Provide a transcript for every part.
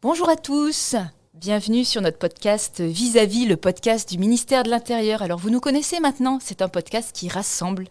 Bonjour à tous, bienvenue sur notre podcast Vis-à-vis, le podcast du ministère de l'Intérieur. Alors vous nous connaissez maintenant, c'est un podcast qui rassemble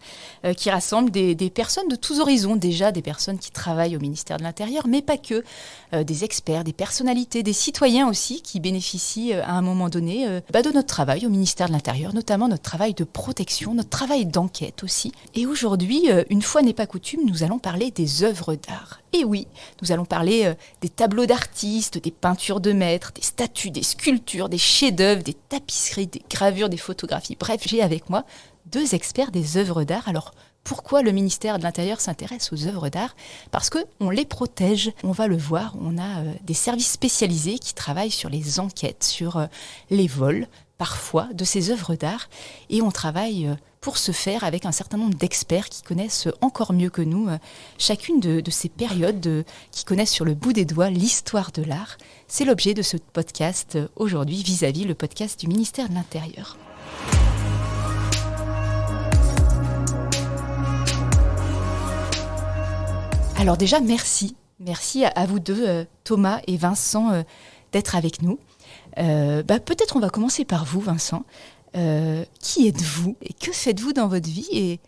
des personnes de tous horizons, déjà des personnes qui travaillent au ministère de l'Intérieur, mais pas que, des experts, des personnalités, des citoyens aussi qui bénéficient à un moment donné de notre travail au ministère de l'Intérieur, notamment notre travail de protection, notre travail d'enquête aussi. Et aujourd'hui, une fois n'est pas coutume, nous allons parler des œuvres d'art. Et oui, nous allons parler des tableaux d'artistes, des peintures de maîtres, des statues, des sculptures, des chefs-d'œuvre, des tapisseries, des gravures, des photographies. Bref, j'ai avec moi deux experts des œuvres d'art. Alors, pourquoi le ministère de l'Intérieur s'intéresse aux œuvres d'art ? Parce qu'on les protège. On va le voir, on a des services spécialisés qui travaillent sur les enquêtes, sur les vols, parfois, de ces œuvres d'art. Et on travaille pour ce faire avec un certain nombre d'experts qui connaissent encore mieux que nous chacune de ces périodes, qui connaissent sur le bout des doigts l'histoire de l'art. C'est l'objet de ce podcast aujourd'hui, Vis-à-vis, le podcast du ministère de l'Intérieur. Alors déjà, merci à vous deux, Thomas et Vincent, d'être avec nous. Peut-être on va commencer par vous, Vincent. Qui êtes-vous et que faites-vous dans votre vie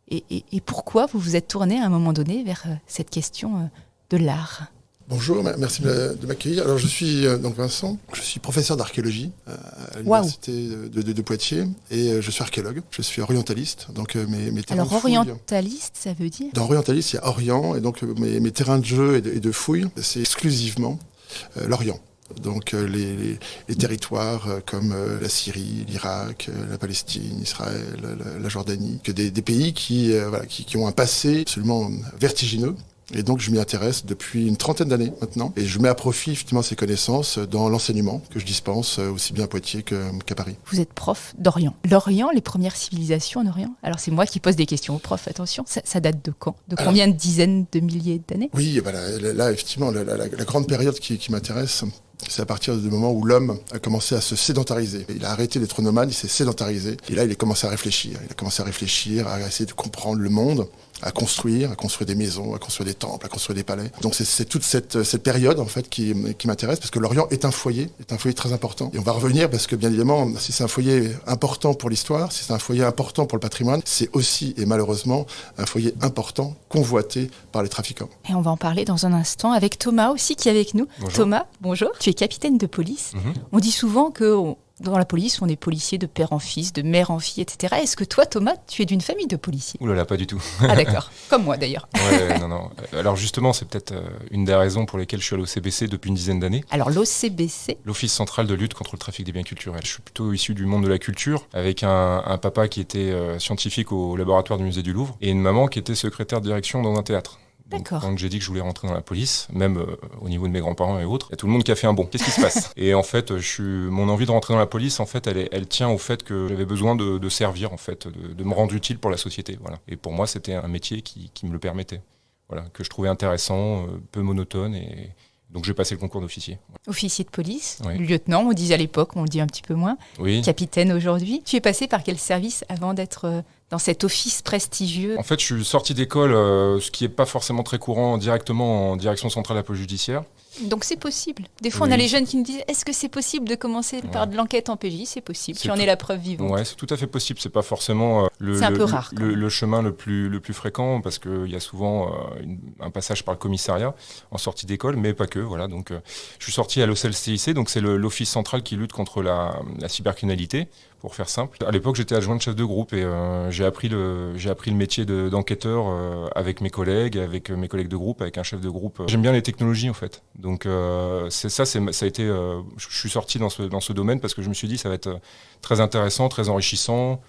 et pourquoi vous vous êtes tourné à un moment donné vers cette question de l'art ? Bonjour, merci de m'accueillir. Alors je suis donc Vincent, je suis professeur d'archéologie à l'université de Poitiers et je suis archéologue, je suis orientaliste. Donc mes terrains Alors orientaliste, ça veut dire ? Dans orientaliste, il y a Orient et donc mes terrains de jeu et de fouille, c'est exclusivement l'Orient. Donc les territoires comme la Syrie, l'Irak, la Palestine, Israël, la Jordanie, que des pays qui ont un passé absolument vertigineux. Et donc je m'y intéresse depuis une trentaine d'années maintenant. Et je mets à profit effectivement ces connaissances dans l'enseignement que je dispense aussi bien à Poitiers qu'à Paris. Vous êtes prof d'Orient. L'Orient, les premières civilisations en Orient. Alors c'est moi qui pose des questions aux profs, attention. Ça date de quand ? De combien de dizaines de milliers d'années ? Oui, là effectivement, la grande période qui m'intéresse, c'est à partir du moment où l'homme a commencé à se sédentariser. Il a arrêté d'être nomade, il s'est sédentarisé. Et là, il a commencé à réfléchir. Il a commencé à réfléchir, à essayer de comprendre le monde, à construire des maisons, à construire des temples, à construire des palais. Donc c'est toute cette période en fait qui m'intéresse parce que l'Orient est un foyer très important. Et on va revenir parce que bien évidemment, si c'est un foyer important pour l'histoire, si c'est un foyer important pour le patrimoine, c'est aussi et malheureusement un foyer important convoité par les trafiquants. Et on va en parler dans un instant avec Thomas aussi qui est avec nous. Bonjour. Thomas, bonjour. Tu es capitaine de police. On dit souvent que dans la police, on est policier de père en fils, de mère en fille, etc. Est-ce que toi, Thomas, tu es d'une famille de policiers ? Ouh là là, pas du tout. Ah d'accord, comme moi d'ailleurs. Ouais, non. Alors justement, c'est peut-être une des raisons pour lesquelles je suis à l'OCBC depuis une dizaine d'années. Alors l'OCBC ? L'Office central de lutte contre le trafic des biens culturels. Je suis plutôt issu du monde de la culture, avec un papa qui était scientifique au laboratoire du musée du Louvre, et une maman qui était secrétaire de direction dans un théâtre. Donc, D'accord. quand j'ai dit que je voulais rentrer dans la police, même au niveau de mes grands-parents et autres, il y a tout le monde qui a fait un bond. Qu'est-ce qui se passe ? Et en fait, mon envie de rentrer dans la police, en fait, elle tient au fait que j'avais besoin de servir, en fait, de me rendre utile pour la société. Voilà. Et pour moi, c'était un métier qui me le permettait. Voilà, que je trouvais intéressant, peu monotone, et donc j'ai passé le concours d'officier. Officier de police, Oui. lieutenant, on disait à l'époque, on le dit un petit peu moins, Oui. capitaine aujourd'hui. Tu es passé par quel service avant d'être dans cet office prestigieux ? En fait, je suis sorti d'école, ce qui n'est pas forcément très courant, directement en direction centrale de la police judiciaire. Donc c'est possible. Des fois, on Oui. a les jeunes qui nous disent « Est-ce que c'est possible de commencer par de l'enquête en PJ » ? C'est possible, tu en es la preuve vivante. Ouais, c'est tout à fait possible. C'est pas forcément C'est un peu rare, quand même. le chemin le plus fréquent, parce qu'il y a souvent un passage par le commissariat en sortie d'école, mais pas que. Voilà. Donc, je suis sorti à l'OCLCIC, donc c'est l'office central qui lutte contre la cybercriminalité, pour faire simple. À l'époque, j'étais adjoint de chef de groupe et j'ai appris le métier d'enquêteur avec mes collègues de groupe, avec un chef de groupe. J'aime bien les technologies en fait. Donc ça a été. Je suis sorti dans ce domaine parce que je me suis dit ça va être très intéressant, très enrichissant.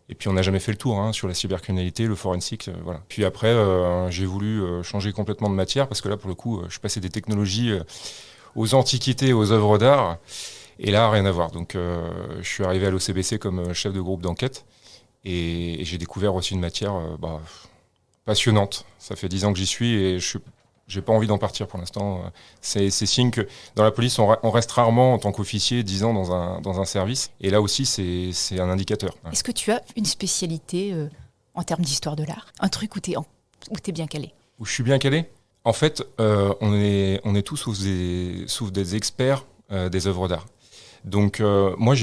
Et puis on n'a jamais fait le tour sur la cybercriminalité, le forensic, voilà. Puis après, j'ai voulu changer complètement de matière parce que là, pour le coup, je passais des technologies aux antiquités, aux œuvres d'art. Et là, rien à voir. Donc, je suis arrivé à l'OCBC comme chef de groupe d'enquête et j'ai découvert aussi une matière passionnante. Ça fait 10 ans que j'y suis et j'ai pas envie d'en partir pour l'instant. C'est signe que dans la police, on reste rarement en tant qu'officier 10 ans dans un service. Et là aussi, c'est un indicateur. Est-ce que tu as une spécialité en termes d'histoire de l'art ? Un truc où t'es bien calé ? Où je suis bien calé ? En fait, on est tous sauf des experts des œuvres d'art. Donc moi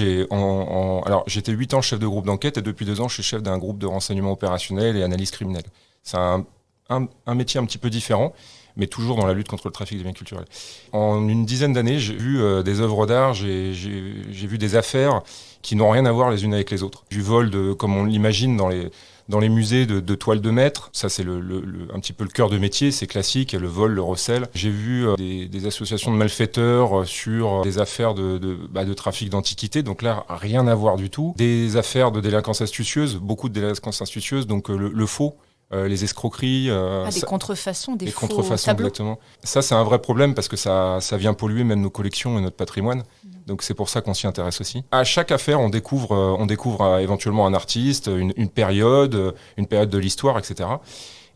alors j'étais 8 ans chef de groupe d'enquête et depuis 2 ans je suis chef d'un groupe de renseignement opérationnel et analyse criminelle. C'est un métier un petit peu différent, mais toujours dans la lutte contre le trafic des biens culturels. En une dizaine d'années, j'ai vu des œuvres d'art, j'ai vu des affaires qui n'ont rien à voir les unes avec les autres. Du vol, comme on l'imagine dans les musées de toiles de maître, ça c'est un petit peu le cœur de métier, c'est classique, le vol, le recel. J'ai vu des associations de malfaiteurs sur des affaires de trafic d'antiquités, donc là rien à voir du tout. Des affaires de délinquance astucieuse, beaucoup de délinquance astucieuse, donc le faux. Les escroqueries. Des contrefaçons, des faux contrefaçons, tableaux. exactement. Ça, c'est un vrai problème parce que ça vient polluer même nos collections et notre patrimoine. Donc c'est pour ça qu'on s'y intéresse aussi. À chaque affaire, on découvre éventuellement un artiste, une période de l'histoire, etc.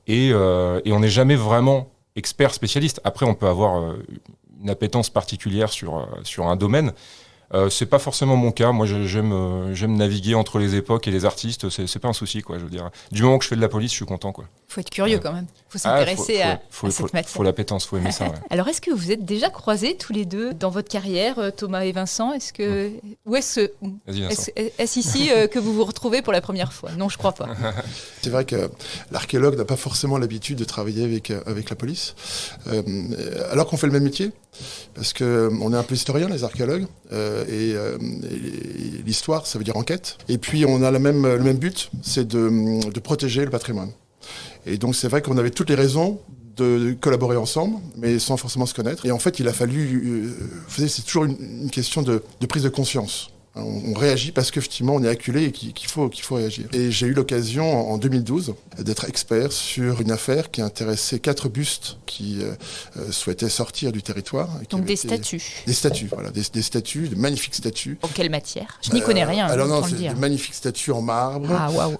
Et on n'est jamais vraiment expert spécialiste. Après, on peut avoir une appétence particulière sur un domaine. C'est pas forcément mon cas. Moi, j'aime naviguer entre les époques et les artistes. C'est pas un souci, quoi. Je veux dire, du moment que je fais de la police, je suis content, quoi. Faut être curieux quand même. Faut s'intéresser à cette matière. Faut l'appétence, faut aimer ça. Ouais. Alors, est-ce que vous êtes déjà croisés tous les deux dans votre carrière, Thomas et Vincent ? Vas-y, Vincent. Est-ce ici que vous vous retrouvez pour la première fois ? Non, je crois pas. C'est vrai que l'archéologue n'a pas forcément l'habitude de travailler avec la police, alors qu'on fait le même métier, parce qu'on est un peu historien, les archéologues, et l'histoire, ça veut dire enquête. Et puis on a le même but, c'est de protéger le patrimoine. Et donc c'est vrai qu'on avait toutes les raisons de collaborer ensemble, mais sans forcément se connaître. Et en fait, il a fallu... c'est toujours une question de prise de conscience. On réagit parce qu'effectivement, on est acculé et qu'il faut réagir. Et j'ai eu l'occasion, en 2012, d'être expert sur une affaire qui intéressait 4 bustes qui souhaitaient sortir du territoire. Donc des statues. Des statues, voilà. Des statues, de magnifiques statues. En quelle matière ? Je n'y connais rien. Alors non, c'est de magnifiques statues en marbre. Ah, waouh.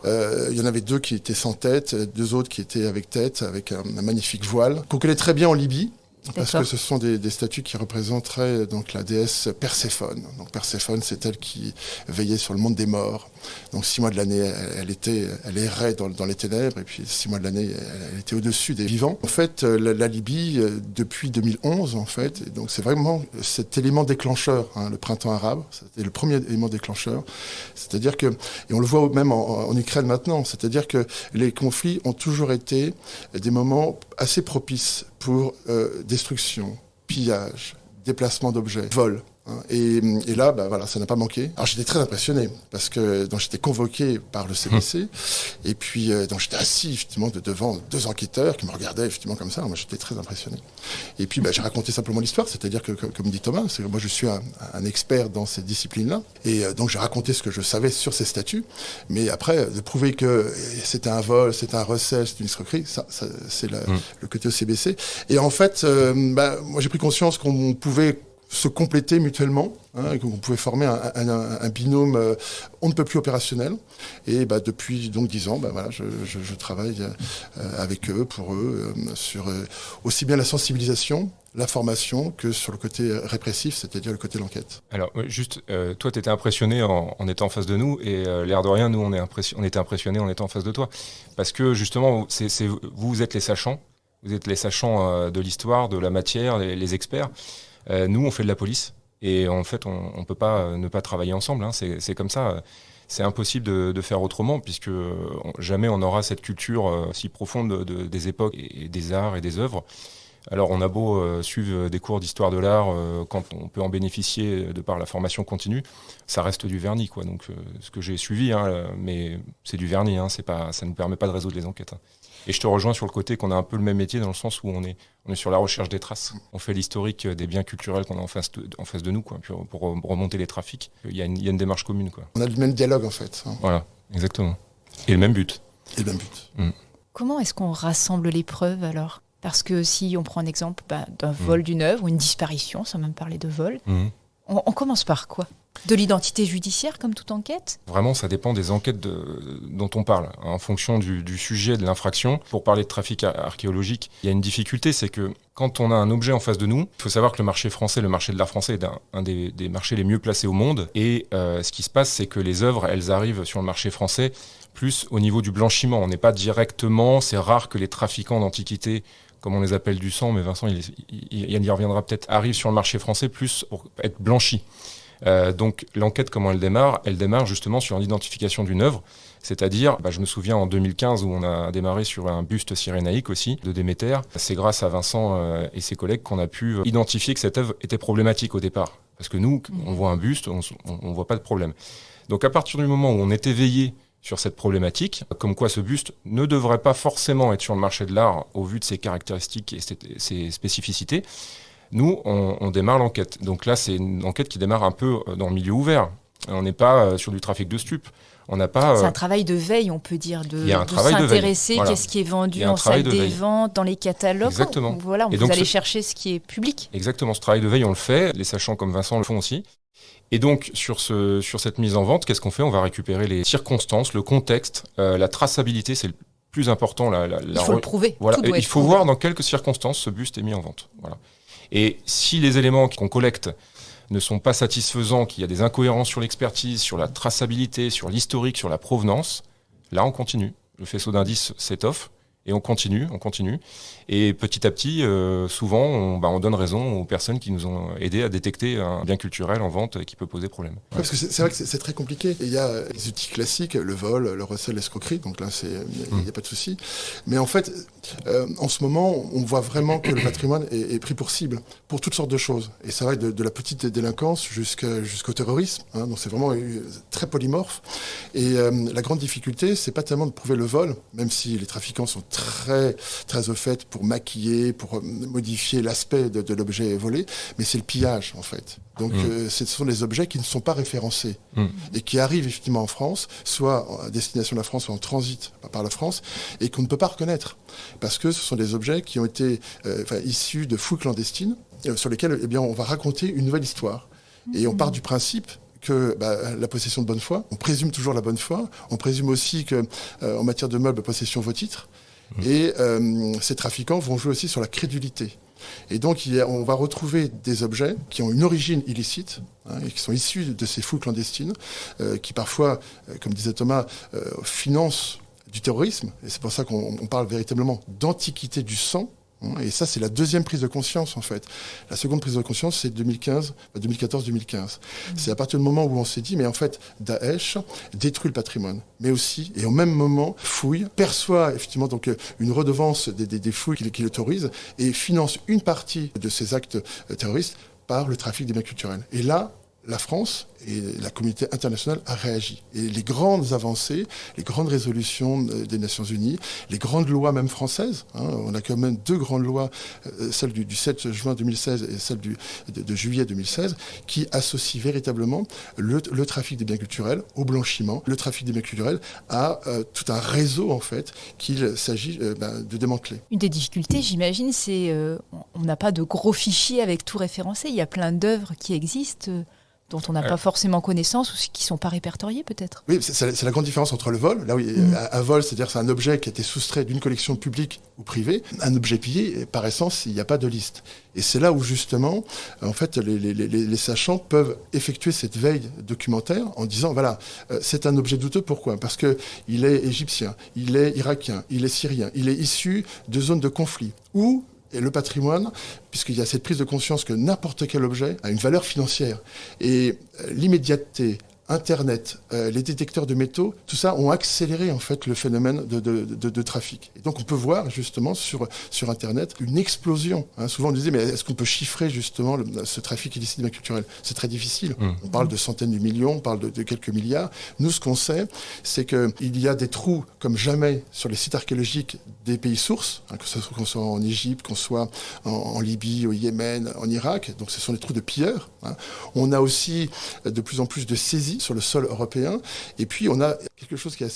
Il y en avait 2 qui étaient sans tête, 2 autres qui étaient avec tête, avec un magnifique voile, qu'on connaît très bien en Libye. Parce que ce sont des statues qui représenteraient donc la déesse Perséphone. Donc Perséphone, c'est elle qui veillait sur le monde des morts. Donc 6 mois de l'année, elle errait dans les ténèbres, et puis 6 mois de l'année, elle était au-dessus des vivants. En fait, la Libye, depuis 2011, en fait, et donc c'est vraiment cet élément déclencheur, le printemps arabe, c'était le premier élément déclencheur. C'est-à-dire que, et on le voit même en Ukraine maintenant, c'est-à-dire que les conflits ont toujours été des moments assez propices pour destruction, pillage, déplacement d'objets, vol. Et là, voilà, ça n'a pas manqué. Alors j'étais très impressionné parce que donc j'étais convoqué par le CBC et puis donc j'étais assis effectivement devant 2 enquêteurs qui me regardaient effectivement comme ça. Moi j'étais très impressionné. Et puis j'ai raconté simplement l'histoire, c'est-à-dire que comme dit Thomas, c'est que moi je suis un expert dans ces disciplines-là et donc j'ai raconté ce que je savais sur ces statues. Mais après de prouver que c'était un vol, c'était un recel, c'était une escroquerie, ça c'est le côté au CBC. Et en fait, moi j'ai pris conscience qu'on pouvait se compléter mutuellement, et qu'on pouvait former un binôme on ne peut plus opérationnel. Et depuis donc 10 ans, voilà, je travaille avec eux, pour eux, sur aussi bien la sensibilisation, la formation, que sur le côté répressif, c'est-à-dire le côté de l'enquête. Alors, juste, toi, tu étais impressionné en étant en face de nous, et l'air de rien, nous, on était impressionnés en étant en face de toi. Parce que, justement, vous êtes les sachants, de l'histoire, de la matière, les experts. Nous, on fait de la police et en fait, on peut pas ne pas travailler ensemble. C'est comme ça. C'est impossible de faire autrement puisque jamais on aura cette culture si profonde des époques et des arts et des œuvres. Alors, on a beau suivre des cours d'histoire de l'art quand on peut en bénéficier de par la formation continue, ça reste du vernis, quoi. Donc, ce que j'ai suivi, mais c'est du vernis. Ça ne nous permet pas de résoudre les enquêtes. Et je te rejoins sur le côté qu'on a un peu le même métier dans le sens où on est sur la recherche des traces. On fait l'historique des biens culturels qu'on a en face de nous, quoi, pour remonter les trafics. Il y a une démarche commune, quoi. On a le même dialogue, en fait. Voilà, exactement. Et le même but. Comment est-ce qu'on rassemble les preuves, alors ? Parce que si on prend un exemple d'un vol d'une œuvre ou une disparition, sans même parler de vol, on commence par quoi ? De l'identité judiciaire, comme toute enquête ? Vraiment, ça dépend des enquêtes dont on parle. En fonction du sujet de l'infraction, pour parler de trafic archéologique, il y a une difficulté, c'est que quand on a un objet en face de nous, il faut savoir que le marché français, le marché de l'art français est un des marchés les mieux placés au monde. Et ce qui se passe, c'est que les œuvres, elles arrivent sur le marché français plus au niveau du blanchiment. On n'est pas directement, c'est rare que les trafiquants d'antiquités comme on les appelle du sang, mais Vincent, il y reviendra peut-être, arrivent sur le marché français plus pour être blanchis. Donc l'enquête, comment elle démarre? Elle démarre justement sur l'identification d'une œuvre, c'est-à-dire, je me souviens en 2015 où on a démarré sur un buste cyrénaïque aussi de Déméter. C'est grâce à Vincent et ses collègues qu'on a pu identifier que cette œuvre était problématique au départ. Parce que nous, on voit un buste, on voit pas de problème. Donc à partir du moment où on est éveillé sur cette problématique, comme quoi ce buste ne devrait pas forcément être sur le marché de l'art au vu de ses caractéristiques et ses spécificités, nous, on démarre l'enquête. Donc là, c'est une enquête qui démarre un peu dans le milieu ouvert. On n'est pas sur du trafic de stupes. On n'a pas. C'est un travail de veille, on peut dire, de s'intéresser. Voilà. Qu'est-ce qui est vendu en salle des ventes, dans les catalogues. Exactement. Voilà, vous allez chercher ce qui est public. Exactement. Ce travail de veille, on le fait. Les sachants comme Vincent le font aussi. Et donc, sur cette mise en vente, qu'est-ce qu'on fait? On va récupérer les circonstances, le contexte, la traçabilité, c'est le plus important. Il faut le prouver. Voilà. Il faut voir dans quelles circonstances ce buste est mis en vente. Voilà. Et si les éléments qu'on collecte ne sont pas satisfaisants, qu'il y a des incohérences sur l'expertise, sur la traçabilité, sur l'historique, sur la provenance, là on continue. Le faisceau d'indices s'étoffe et on continue. Et petit à petit, souvent, on donne raison aux personnes qui nous ont aidés à détecter un bien culturel en vente qui peut poser problème. Ouais. Parce que c'est vrai que c'est très compliqué. Il y a les outils classiques, le vol, le recel, l'escroquerie, donc là, il n'y a pas de souci. Mais en fait, en ce moment, on voit vraiment que le patrimoine est pris pour cible, pour toutes sortes de choses. Et ça va de la petite délinquance jusqu'au terrorisme. Donc c'est vraiment très polymorphe. Et la grande difficulté, c'est pas tellement de prouver le vol, même si les trafiquants sont très, très au fait pour maquiller, pour modifier l'aspect de l'objet volé, mais c'est le pillage en fait. Donc ce sont des objets qui ne sont pas référencés et qui arrivent effectivement en France, soit à destination de la France, soit en transit par la France, et qu'on ne peut pas reconnaître. Parce que ce sont des objets qui ont été issus de fouilles clandestines, sur lesquelles on va raconter une nouvelle histoire. Et on part du principe que la possession de bonne foi, on présume toujours la bonne foi, on présume aussi qu'en matière de meubles, possession vaut titre, et ces trafiquants vont jouer aussi sur la crédulité. Et donc on va retrouver des objets qui ont une origine illicite, et qui sont issus de ces fouilles clandestines, qui parfois, comme disait Thomas, financent du terrorisme, et c'est pour ça qu'on parle véritablement d'antiquité du sang. Et ça, c'est la deuxième prise de conscience, en fait. La seconde prise de conscience, c'est 2014-2015. C'est à partir du moment où on s'est dit, mais en fait, Daesh détruit le patrimoine, mais aussi, et au même moment, fouille, perçoit effectivement donc une redevance des fouilles qui l'autorisent et finance une partie de ces actes terroristes par le trafic des biens culturels. Et là, la France et la communauté internationale a réagi. Et les grandes avancées, les grandes résolutions des Nations Unies, les grandes lois même françaises, on a quand même deux grandes lois, celle du 7 juin 2016 et celle de juillet 2016, qui associent véritablement le trafic des biens culturels au blanchiment, le trafic des biens culturels à tout un réseau en fait qu'il s'agit de démanteler. Une des difficultés, j'imagine, c'est on n'a pas de gros fichiers avec tout référencé. Il y a plein d'œuvres qui existent dont on n'a pas forcément connaissance ou qui ne sont pas répertoriés peut-être. Oui, c'est la grande différence entre le vol. Là, oui, un vol, c'est-à-dire c'est un objet qui a été soustrait d'une collection publique ou privée. Un objet pillé, par essence, il n'y a pas de liste. Et c'est là où justement, en fait, les sachants peuvent effectuer cette veille documentaire en disant, voilà, c'est un objet douteux. Pourquoi ? Parce qu'il est égyptien, il est irakien, il est syrien, il est issu de zones de conflit. Ou et le patrimoine, puisqu'il y a cette prise de conscience que n'importe quel objet a une valeur financière. Et l'immédiateté, Internet, les détecteurs de métaux, tout ça ont accéléré en fait le phénomène de trafic. Et donc on peut voir justement sur Internet une explosion. Souvent on disait mais est-ce qu'on peut chiffrer justement ce trafic illicite de biens culturels ? C'est très difficile. On parle de centaines de millions, on parle de quelques milliards. Nous ce qu'on sait, c'est qu'il y a des trous comme jamais sur les sites archéologiques des pays sources, qu'on soit en Égypte, qu'on soit en Libye, au Yémen, en Irak. Donc ce sont des trous de pilleurs. On a aussi de plus en plus de saisies sur le sol européen. Et puis, on a quelque chose qui est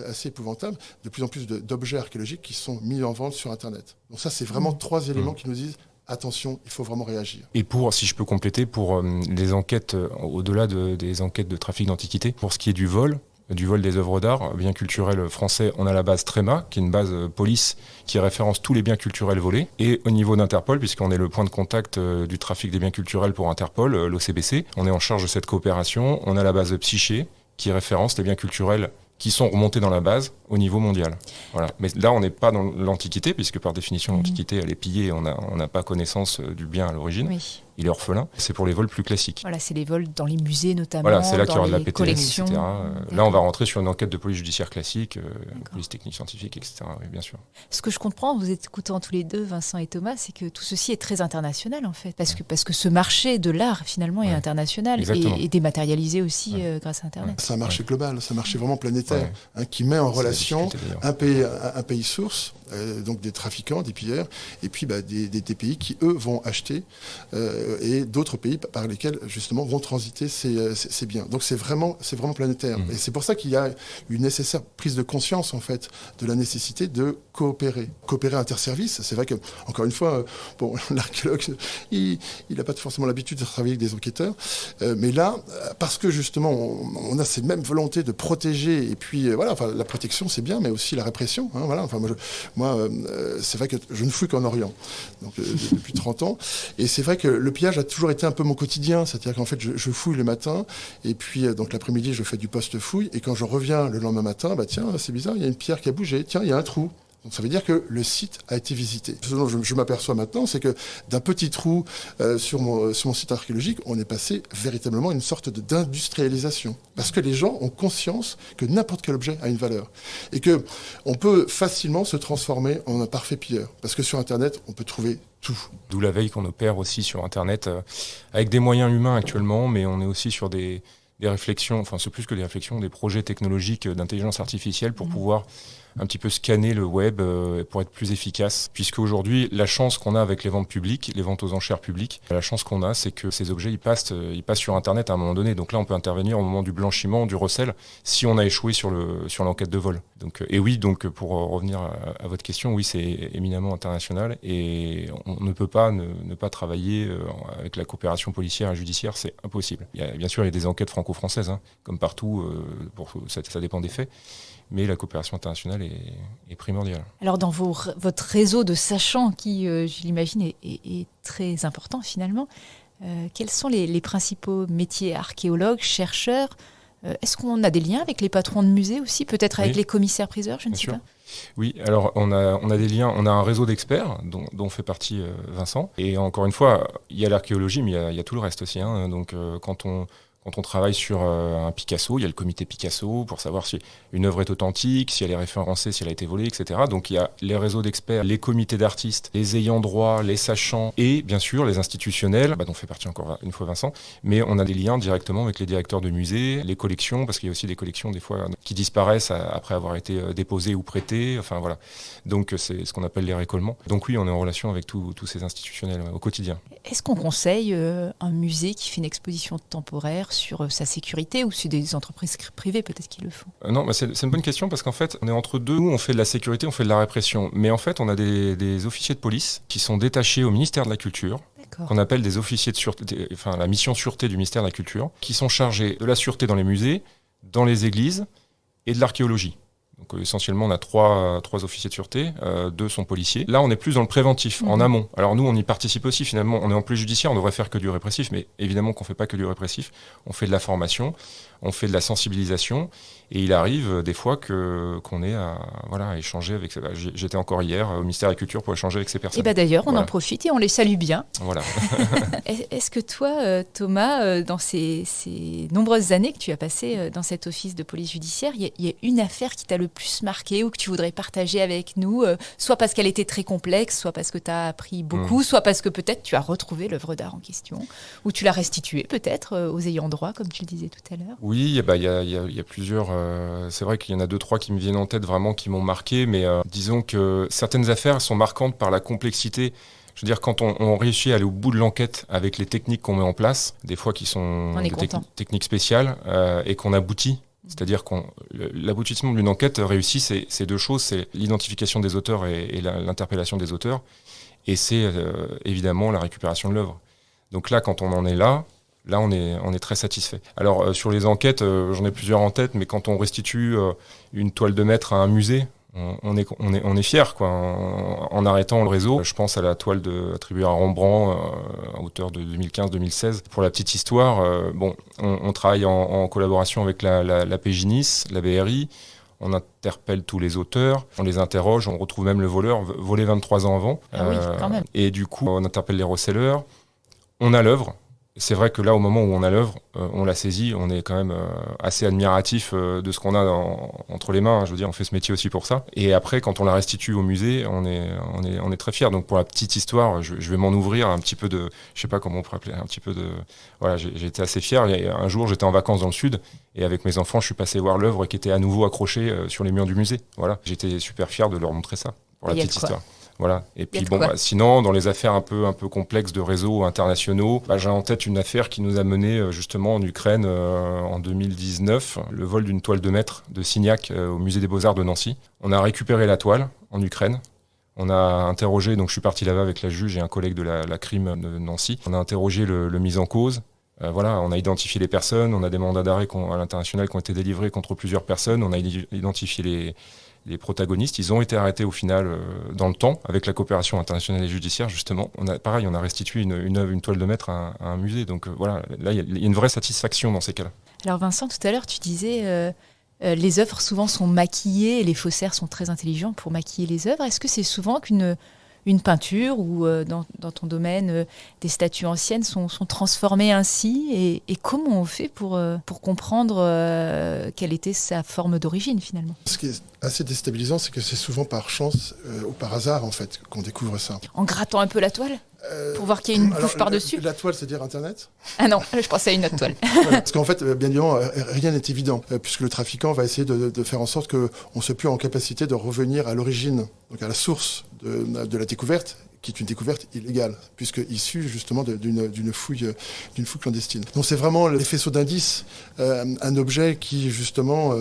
assez épouvantable, de plus en plus d'objets archéologiques qui sont mis en vente sur Internet. Donc ça, c'est vraiment trois éléments qui nous disent attention, il faut vraiment réagir. Et si je peux compléter, pour les enquêtes, au-delà des enquêtes de trafic d'antiquités, pour ce qui est du vol des œuvres d'art, biens culturels français, on a la base TREMA, qui est une base police qui référence tous les biens culturels volés. Et au niveau d'Interpol, puisqu'on est le point de contact du trafic des biens culturels pour Interpol, l'OCBC, on est en charge de cette coopération. On a la base Psyché, qui référence les biens culturels qui sont remontés dans la base au niveau mondial. Voilà. Mais là, on n'est pas dans l'Antiquité, puisque par définition, l'Antiquité, elle est pillée, on n'a pas connaissance du bien à l'origine. Oui. Il est orphelin. C'est pour les vols plus classiques. Voilà, c'est les vols dans les musées notamment, Voilà, c'est là qu'il y dans aura de la les PTS, collections. etc. Là, on va rentrer sur une enquête de police judiciaire classique, police technique scientifique, etc. Oui, bien sûr. Ce que je comprends, vous écoutant tous les deux, Vincent et Thomas, c'est que tout ceci est très international en fait. Parce que ce marché de l'art finalement est international et dématérialisé aussi grâce à Internet. C'est un marché global, c'est un marché vraiment planétaire qui met en relation un pays source, donc des trafiquants, des pilleurs, et puis des pays qui, eux, vont acheter et d'autres pays par lesquels, justement, vont transiter ces biens. Donc c'est vraiment planétaire. Et c'est pour ça qu'il y a une nécessaire prise de conscience, en fait, de la nécessité de coopérer. Coopérer interservices. C'est vrai que, encore une fois, l'archéologue, il n'a pas forcément l'habitude de travailler avec des enquêteurs. Mais là, parce que, justement, on a ces mêmes volontés de protéger, et puis, la protection, c'est bien, mais aussi la répression. C'est vrai que je ne fouille qu'en Orient, donc depuis 30 ans. Et c'est vrai que le pillage a toujours été un peu mon quotidien, c'est-à-dire qu'en fait, je fouille le matin, et puis donc l'après-midi, je fais du post-fouille, et quand je reviens le lendemain matin, tiens, c'est bizarre, il y a une pierre qui a bougé, tiens, il y a un trou. Donc ça veut dire que le site a été visité. Ce dont je m'aperçois maintenant, c'est que d'un petit trou sur mon site archéologique, on est passé véritablement à une sorte d'industrialisation. Parce que les gens ont conscience que n'importe quel objet a une valeur. Et qu'on peut facilement se transformer en un parfait pilleur. Parce que sur Internet, on peut trouver tout. D'où la veille qu'on opère aussi sur Internet, avec des moyens humains actuellement, mais on est aussi sur des réflexions, enfin c'est plus que des réflexions, des projets technologiques d'intelligence artificielle pour pouvoir un petit peu scanner le web pour être plus efficace. Puisque aujourd'hui, la chance qu'on a avec les ventes publiques, les ventes aux enchères publiques, la chance qu'on a, c'est que ces objets, ils passent sur Internet à un moment donné. Donc là, on peut intervenir au moment du blanchiment, du recel, si on a échoué sur l'enquête de vol. Donc, et oui, donc pour revenir à votre question, oui, c'est éminemment international et on ne peut pas ne pas travailler avec la coopération policière et judiciaire, c'est impossible. Bien sûr, il y a des enquêtes franco-françaises, comme partout, ça dépend des faits. Mais la coopération internationale est primordiale. Alors dans votre réseau de sachants qui, je l'imagine, est très important finalement, quels sont les principaux métiers archéologues, chercheurs ? Est-ce qu'on a des liens avec les patrons de musées aussi, peut-être avec les commissaires-priseurs, je ne sais pas ? Oui, alors on a des liens, on a un réseau d'experts dont fait partie Vincent. Et encore une fois, il y a l'archéologie, mais il y a tout le reste aussi. Donc quand on travaille sur un Picasso, il y a le comité Picasso pour savoir si une œuvre est authentique, si elle est référencée, si elle a été volée, etc. Donc il y a les réseaux d'experts, les comités d'artistes, les ayants droit, les sachants et bien sûr les institutionnels, dont fait partie encore une fois Vincent. Mais on a des liens directement avec les directeurs de musées, les collections, parce qu'il y a aussi des collections des fois qui disparaissent après avoir été déposées ou prêtées. Enfin voilà. Donc c'est ce qu'on appelle les récollements. Donc oui, on est en relation avec tous ces institutionnels au quotidien. Est-ce qu'on conseille un musée qui fait une exposition temporaire sur sa sécurité ou c'est des entreprises privées peut-être qui le font ? Non, c'est une bonne question parce qu'en fait, on est entre deux. Nous, on fait de la sécurité, on fait de la répression. Mais en fait, on a des officiers de police qui sont détachés au ministère de la Culture, qu'on appelle des officiers de sûreté, enfin la mission sûreté du ministère de la Culture, qui sont chargés de la sûreté dans les musées, dans les églises et de l'archéologie. Donc essentiellement, on a trois officiers de sûreté, 2 sont policiers. Là, on est plus dans le préventif, en amont. Alors nous, on y participe aussi finalement. On est en plus judiciaire, on devrait faire que du répressif, mais évidemment qu'on ne fait pas que du répressif. On fait de la formation, on fait de la sensibilisation, et il arrive des fois qu'on ait à échanger avec... J'étais encore hier au ministère de la Culture pour échanger avec ces personnes. Et d'ailleurs, on en profite et on les salue bien. Voilà. Est-ce que toi, Thomas, dans ces nombreuses années que tu as passées dans cet office de police judiciaire, il y a une affaire qui t'a le plus marqué ou que tu voudrais partager avec nous, soit parce qu'elle était très complexe, soit parce que tu as appris beaucoup, soit parce que peut-être tu as retrouvé l'œuvre d'art en question, ou tu l'as restituée peut-être aux ayants droit, comme tu le disais tout à l'heure. Oui, il y a plusieurs... c'est vrai qu'il y en a 2-3 qui me viennent en tête vraiment, qui m'ont marqué, mais disons que certaines affaires sont marquantes par la complexité. Je veux dire, quand on réussit à aller au bout de l'enquête avec les techniques qu'on met en place, des fois qui sont des techniques spéciales, et qu'on aboutit. C'est-à-dire que l'aboutissement d'une enquête réussie, c'est 2 choses, c'est l'identification des auteurs et l'interpellation des auteurs, et c'est évidemment la récupération de l'œuvre. Donc là, quand on en est là, on est très satisfait. Alors sur les enquêtes, j'en ai plusieurs en tête, mais quand on restitue une toile de maître à un musée, on est fiers, quoi, en arrêtant le réseau. Je pense à la toile attribuée à Rembrandt, auteur de 2015-2016. Pour la petite histoire, on travaille en collaboration avec la PJ Nice, la BRI. On interpelle tous les auteurs, on les interroge, on retrouve même le voleur, volé 23 ans avant. Ah oui, quand même. Et du coup, on interpelle les receleurs. On a l'œuvre. C'est vrai que là, au moment où on a l'œuvre, on la saisit, on est quand même assez admiratif de ce qu'on a entre les mains. Je veux dire, on fait ce métier aussi pour ça. Et après, quand on la restitue au musée, on est très fiers. Donc pour la petite histoire, je vais m'en ouvrir un petit peu de, je sais pas comment on pourrait appeler, un petit peu de, voilà, j'ai été assez fier. Et un jour, j'étais en vacances dans le sud et avec mes enfants, je suis passé voir l'œuvre qui était à nouveau accrochée sur les murs du musée. Voilà, j'étais super fier de leur montrer ça pour la petite histoire. Voilà. Et puis sinon, dans les affaires un peu complexes de réseaux internationaux, j'ai en tête une affaire qui nous a mené justement en Ukraine en 2019, le vol d'une toile de maître de Signac au musée des Beaux-Arts de Nancy. On a récupéré la toile en Ukraine. On a interrogé, donc je suis parti là-bas avec la juge et un collègue de la crime de Nancy. On a interrogé le mis en cause. Voilà, on a identifié les personnes, on a des mandats d'arrêt à l'international qui ont été délivrés contre plusieurs personnes. On a identifié les protagonistes, ils ont été arrêtés au final dans le temps, avec la coopération internationale et judiciaire, justement. On a restitué une toile de maître à un musée. Donc voilà, là, il y a une vraie satisfaction dans ces cas-là. Alors Vincent, tout à l'heure, tu disais, les œuvres souvent sont maquillées, et les faussaires sont très intelligents pour maquiller les œuvres. Est-ce que c'est souvent qu'une peinture ou dans ton domaine, des statues anciennes sont transformées ainsi et comment on fait pour comprendre quelle était sa forme d'origine finalement? Ce qui est assez déstabilisant, c'est que c'est souvent par chance ou par hasard en fait qu'on découvre ça. En grattant un peu la toile pour voir qu'il y a une couche par-dessus? La toile, c'est-à-dire Internet? Ah non, je pensais à une autre toile. Parce qu'en fait, bien évidemment, rien n'est évident, puisque le trafiquant va essayer de faire en sorte qu'on ne soit plus en capacité de revenir à l'origine, donc à la source de la découverte, qui est une découverte illégale, puisque issue justement d'une fouille clandestine. Donc c'est vraiment les faisceaux d'indices, un objet qui justement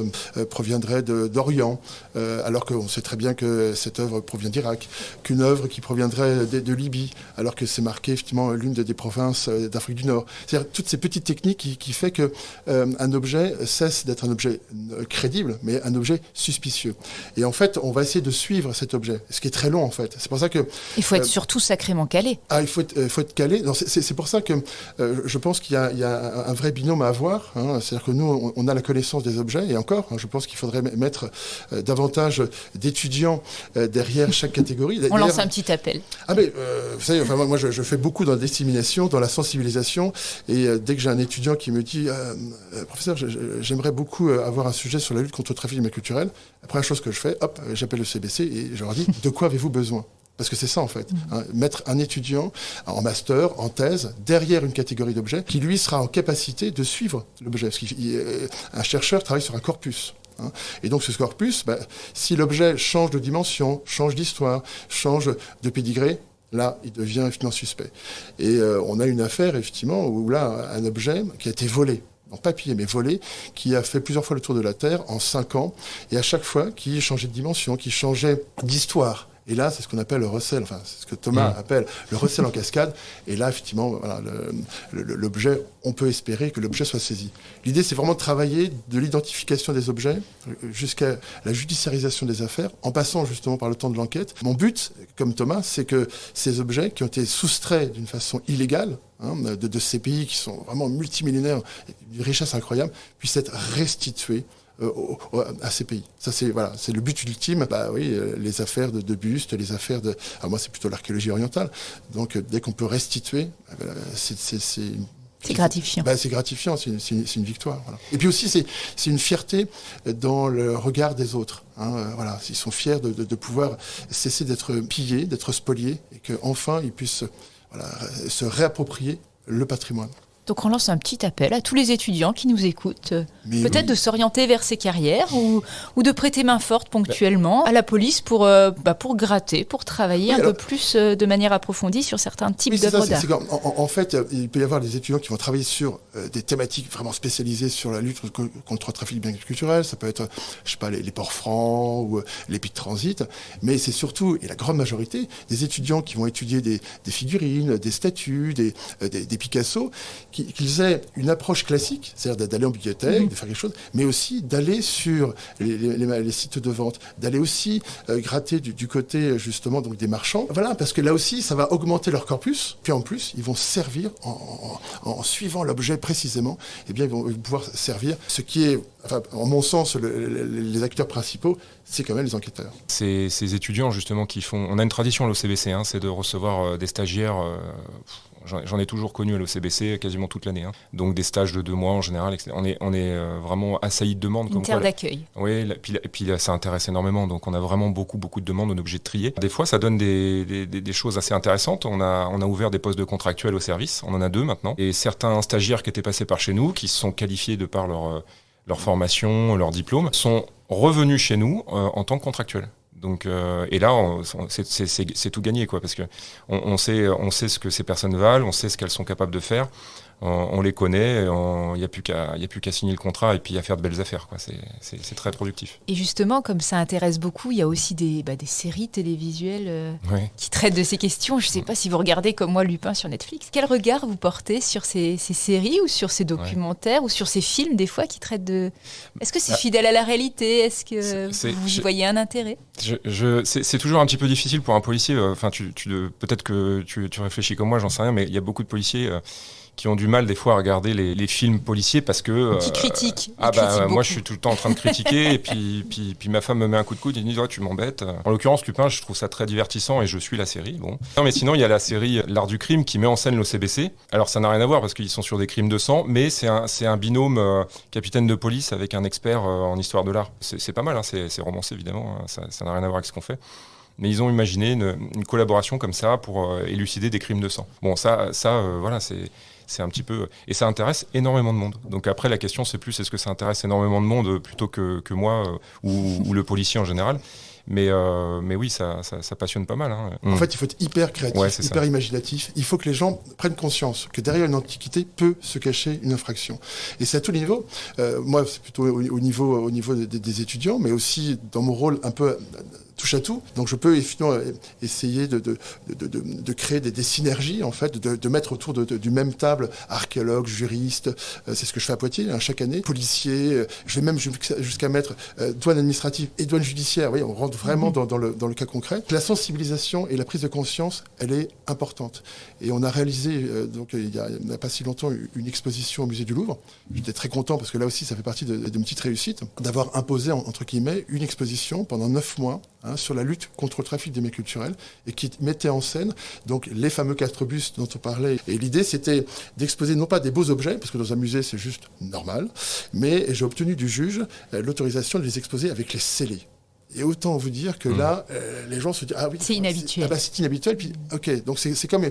proviendrait d'Orient, alors qu'on sait très bien que cette œuvre provient d'Irak, qu'une œuvre qui proviendrait de Libye, alors que c'est marqué effectivement l'une des provinces d'Afrique du Nord. C'est-à-dire toutes ces petites techniques qui fait que un objet cesse d'être un objet crédible, mais un objet suspicieux. Et en fait, on va essayer de suivre cet objet, ce qui est très long en fait. C'est pour ça que il faut être surtout sacrément calé. Ah, il faut être calé. C'est pour ça que je pense qu'il y a un vrai binôme à avoir. C'est-à-dire que nous, on a la connaissance des objets, et encore, je pense qu'il faudrait mettre davantage d'étudiants derrière chaque catégorie. On lance un petit appel. Ah mais, vous savez, enfin, moi je fais beaucoup dans la dissémination, dans la sensibilisation, et dès que j'ai un étudiant qui me dit « Professeur, j'aimerais beaucoup avoir un sujet sur la lutte contre le trafic d'immages culturelles », la première chose que je fais, hop, j'appelle le CBC et je leur dis « De quoi avez-vous besoin ?» Parce que c'est ça en fait, mettre un étudiant en master, en thèse, derrière une catégorie d'objets, qui lui sera en capacité de suivre l'objet. Parce qu'un chercheur travaille sur un corpus. Et donc ce corpus, si l'objet change de dimension, change d'histoire, change de pédigré, là, il devient effectivement suspect. Et on a une affaire, effectivement, où là, un objet qui a été volé, en papier, mais volé, qui a fait plusieurs fois le tour de la Terre en 5 ans, et à chaque fois, qui changeait de dimension, qui changeait d'histoire. Et là, c'est ce qu'on appelle le recel, enfin, c'est ce que Thomas appelle le recel en cascade. Et là, effectivement, voilà, l'objet, on peut espérer que l'objet soit saisi. L'idée, c'est vraiment de travailler de l'identification des objets jusqu'à la judiciarisation des affaires, en passant justement par le temps de l'enquête. Mon but, comme Thomas, c'est que ces objets qui ont été soustraits d'une façon illégale, de ces pays qui sont vraiment multimillénaires, d'une richesse incroyable, puissent être restitués à ces pays. Ça, c'est le but ultime. Les affaires de bustes, les affaires de... Alors moi, c'est plutôt l'archéologie orientale. Donc, dès qu'on peut restituer, c'est gratifiant. C'est gratifiant, c'est une victoire. Voilà. Et puis aussi, c'est une fierté dans le regard des autres. Voilà, ils sont fiers de pouvoir cesser d'être pillés, d'être spoliés, et qu'enfin, ils puissent se réapproprier le patrimoine. Donc on lance un petit appel à tous les étudiants qui nous écoutent, peut-être de s'orienter vers ces carrières ou de prêter main forte ponctuellement à la police pour gratter, pour travailler peu plus de manière approfondie sur certains types d'œuvres d'art. En fait, il peut y avoir des étudiants qui vont travailler sur des thématiques vraiment spécialisées sur la lutte contre le trafic de biens culturels. Ça peut être, je sais pas, les ports francs ou les pics de transit. Mais c'est surtout, et la grande majorité, des étudiants qui vont étudier des figurines, des statues, des Picasso, qu'ils aient une approche classique, c'est-à-dire d'aller en bibliothèque, faire quelque chose, mais aussi d'aller sur les sites de vente, d'aller aussi gratter du côté justement donc des marchands. Voilà, parce que là aussi, ça va augmenter leur corpus. Puis en plus, ils vont servir en suivant l'objet précisément. Eh bien, ils vont pouvoir servir ce qui est, enfin, en mon sens, les acteurs principaux, c'est quand même les enquêteurs. Ces étudiants justement qui font... On a une tradition à l'OCBC, c'est de recevoir des stagiaires... J'en ai toujours connu à l'OCBC quasiment toute l'année. Donc des stages de 2 mois en général. On est vraiment assailli de demandes. Une terre d'accueil. Oui, et puis là, ça intéresse énormément. Donc on a vraiment beaucoup de demandes, on est obligé de trier. Des fois, ça donne des choses assez intéressantes. On a ouvert des postes de contractuels au service. On en a 2 maintenant. Et certains stagiaires qui étaient passés par chez nous, qui se sont qualifiés de par leur formation, leur diplôme, sont revenus chez nous en tant que contractuels. Donc, et là, c'est tout gagné, quoi, parce que on sait ce que ces personnes valent, on sait ce qu'elles sont capables de faire, on les connaît, il n'y a plus qu'à signer le contrat et puis à faire de belles affaires, quoi. C'est très productif. Et justement, comme ça intéresse beaucoup, il y a aussi des séries télévisuelles qui traitent de ces questions. Je ne sais pas si vous regardez comme moi Lupin sur Netflix. Quel regard vous portez sur ces séries ou sur ces documentaires ou sur ces films des fois qui traitent de... Est-ce que c'est fidèle à la réalité? Est-ce que vous y voyez un intérêt? C'est toujours un petit peu difficile pour un policier. Enfin, peut-être que tu réfléchis comme moi, j'en sais rien, mais il y a beaucoup de policiers qui ont du mal des fois à regarder les films policiers parce que... qui critiquent. Moi je suis tout le temps en train de critiquer et puis ma femme me met un coup de coude et me dit tu m'embêtes. En l'occurrence Lupin, je trouve ça très divertissant et je suis la série. Bon. Non mais sinon il y a la série L'Art du crime qui met en scène l'OCBC. Alors ça n'a rien à voir parce qu'ils sont sur des crimes de sang, mais c'est un binôme capitaine de police avec un expert en histoire de l'art. C'est pas mal, c'est romancé évidemment, ça n'a rien à voir avec ce qu'on fait. Mais ils ont imaginé une collaboration comme ça pour élucider des crimes de sang. Bon, voilà, c'est un petit peu... Et ça intéresse énormément de monde. Donc après, la question, c'est plus est-ce que ça intéresse énormément de monde plutôt que moi ou le policier en général. Mais oui, ça passionne pas mal. En fait, il faut être hyper créatif, hyper imaginatif. Il faut que les gens prennent conscience que derrière une antiquité peut se cacher une infraction. Et c'est à tous les niveaux. Moi, c'est plutôt au niveau des étudiants, mais aussi dans mon rôle un peu... touche à tout. Donc je peux effectivement essayer de créer des synergies, en fait, de mettre autour du même table archéologues, juristes, c'est ce que je fais à Poitiers chaque année, policiers, je vais même jusqu'à mettre douane administrative et douane judiciaire. Oui, on rentre vraiment dans le cas concret. La sensibilisation et la prise de conscience, elle est importante. Et on a réalisé, donc il n'y a pas si longtemps, une exposition au musée du Louvre. J'étais très content parce que là aussi, ça fait partie de mes petites réussites, d'avoir imposé, entre guillemets, une exposition pendant 9 mois sur la lutte contre le trafic des biens culturels et qui mettait en scène donc les fameux 4 bustes dont on parlait. Et l'idée, c'était d'exposer non pas des beaux objets, parce que dans un musée, c'est juste normal, mais j'ai obtenu du juge l'autorisation de les exposer avec les scellés. Et autant vous dire que là, les gens se disent ah oui, c'est inhabituel. C'est inhabituel. Puis ok, donc c'est comme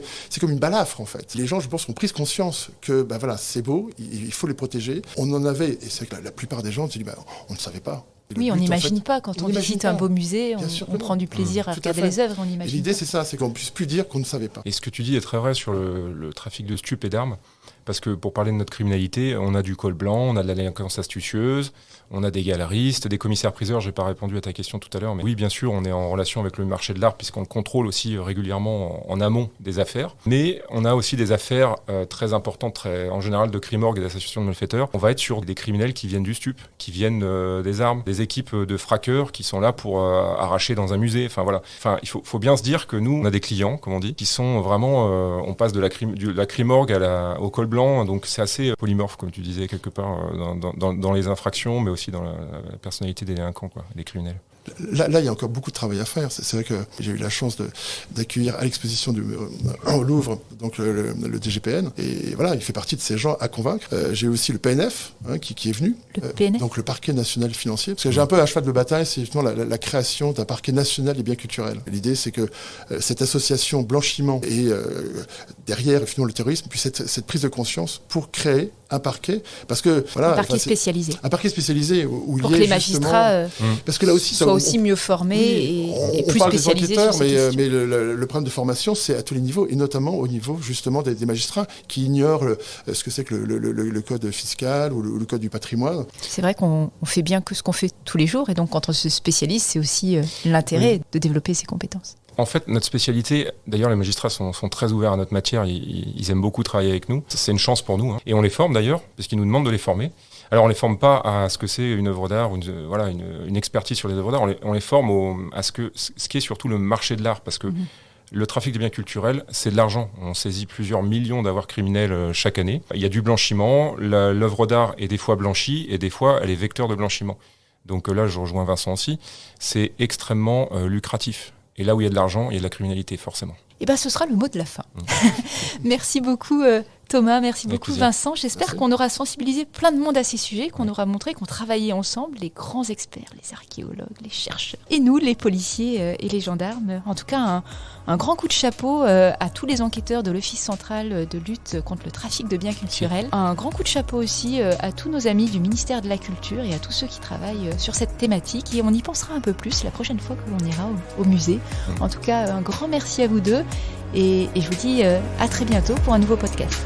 une balafre en fait. Les gens, je pense, ont pris conscience que voilà, c'est beau, il faut les protéger. On en avait, et c'est vrai que la plupart des gens se disent on ne savait pas. Oui, on n'imagine pas. Quand on visite un beau musée, on prend du plaisir à regarder les œuvres, on imagine. L'idée, c'est ça, c'est qu'on ne puisse plus dire qu'on ne savait pas. Et ce que tu dis est très vrai sur le trafic de stupes et d'armes. Parce que pour parler de notre criminalité, on a du col blanc, on a de la délinquance astucieuse, on a des galeristes, des commissaires-priseurs. Je n'ai pas répondu à ta question tout à l'heure, mais oui, bien sûr, on est en relation avec le marché de l'art puisqu'on le contrôle aussi régulièrement en amont des affaires. Mais on a aussi des affaires très importantes, en général de crime-orgue et d'associations de malfaiteurs. On va être sur des criminels qui viennent du stup, qui viennent des armes, des équipes de fraqueurs qui sont là pour arracher dans un musée. Enfin voilà. Enfin, il faut bien se dire que nous, on a des clients, comme on dit, qui sont vraiment, on passe de la crime-orgue au col blanc. Donc c'est assez polymorphe, comme tu disais, quelque part, dans les infractions, mais aussi dans la personnalité des délinquants, des criminels. Là, il y a encore beaucoup de travail à faire. C'est vrai que j'ai eu la chance d'accueillir à l'exposition au Louvre donc le DGPN. Et voilà, il fait partie de ces gens à convaincre. J'ai aussi le PNF qui est venu. Le PNF donc le Parquet national financier. Parce que j'ai un peu un cheval de bataille, c'est justement la création d'un parquet national des biens culturels. L'idée, c'est que cette association blanchiment et derrière, finalement, le terrorisme, puis cette prise de conscience pour créer un parquet, parce que voilà, un parquet spécialisé. Un parquet spécialisé où pour il y a que les magistrats parce que là aussi soient aussi mieux formés et plus spécialisés. Des enquêteurs, mais le problème de formation, c'est à tous les niveaux, et notamment au niveau justement des magistrats qui ignorent ce que c'est que le code fiscal ou le code du patrimoine. C'est vrai qu'on fait bien que ce qu'on fait tous les jours, et donc quand on se spécialise, c'est aussi l'intérêt de développer ses compétences. En fait, notre spécialité, d'ailleurs les magistrats sont très ouverts à notre matière, ils aiment beaucoup travailler avec nous, c'est une chance pour nous, et on les forme d'ailleurs, parce qu'ils nous demandent de les former. Alors on les forme pas à ce que c'est une œuvre d'art, une expertise sur les œuvres d'art. On les forme à ce qui est surtout le marché de l'art, parce que le trafic de biens culturels, c'est de l'argent. On saisit plusieurs millions d'avoirs criminels chaque année. Il y a du blanchiment. L'œuvre d'art est des fois blanchie et des fois elle est vecteur de blanchiment. Donc là, je rejoins Vincent aussi. C'est extrêmement lucratif. Et là où il y a de l'argent, il y a de la criminalité, forcément. Eh bien, ce sera le mot de la fin. Merci beaucoup Thomas, merci beaucoup Vincent. J'espère qu'on aura sensibilisé plein de monde à ces sujets, qu'on aura montré qu'on travaillait ensemble, les grands experts, les archéologues, les chercheurs, et nous, les policiers et les gendarmes. En tout cas, un grand coup de chapeau à tous les enquêteurs de l'Office central de lutte contre le trafic de biens culturels. Un grand coup de chapeau aussi à tous nos amis du ministère de la Culture et à tous ceux qui travaillent sur cette thématique. Et on y pensera un peu plus la prochaine fois que l'on ira au musée. En tout cas, un grand merci à vous deux. Et je vous dis à très bientôt pour un nouveau podcast.